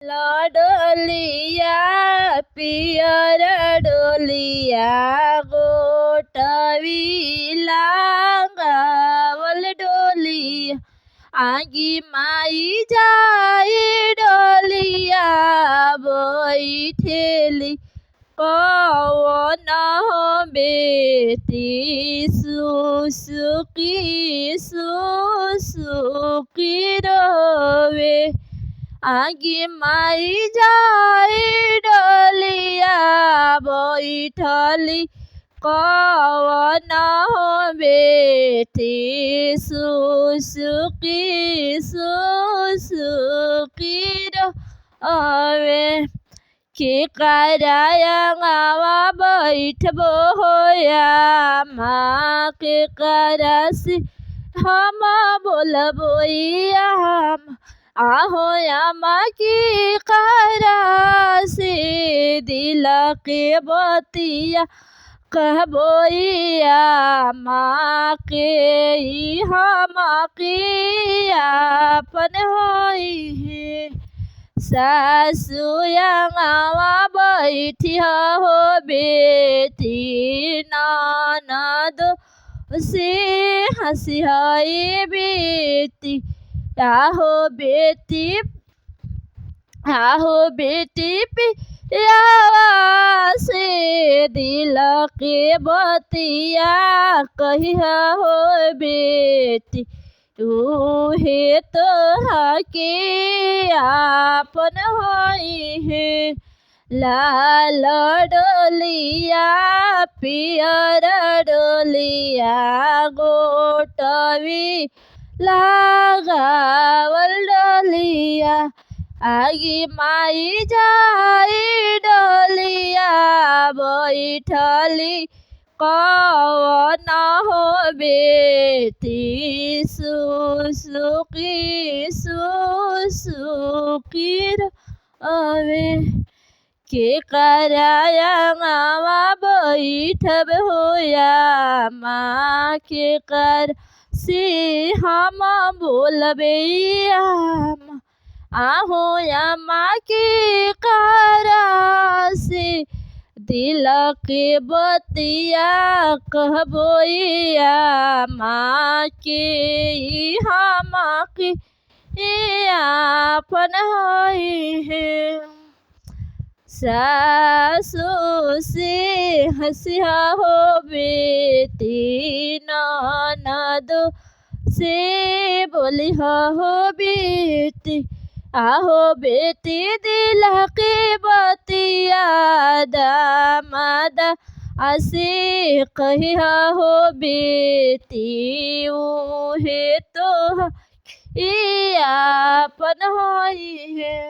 डोलिया पियर डोलिया गोटवी लांगावल डोलिया आगी माई जाई डोलिया बैठेली कौन बेटी सुसुकी सुसुकी रोवे आगे माई जाई डोलिया बैठली कौन बेटी सुसुकी सुसुकी रोवे के कराया गावा बैठबो होया माँ के करासी हम बोलबो हम आहो यामा की करासी दिल के बतिया कहबोया माँ के हम के अपन होई है सासु गावा बैठी हो बेटी ननद से हंसी हई बेटी आहो बेटी पियावा से दिल के बतिया कहिया हो बेटी उहे तो हके आपन होई है लाल डोलिया पियर डोलिया गोटवी लगावल डोलिया आगे माई जाई डोलिया बैठली कौन बेटी सुसुकी सुसुकी रोवे के कराया गावा बैठब होया माँ के कर से हम बोलबे आहो या माँ के करा से दिल के बतिया कहबोया माँ के हम के आपन होई है सासु से हंसिया हो बेटी ननद से बोली हो बेटी आहो बेटी दिल के बतिया दामाद आसे कहिया हो बेटी उहे तो आपन होई है।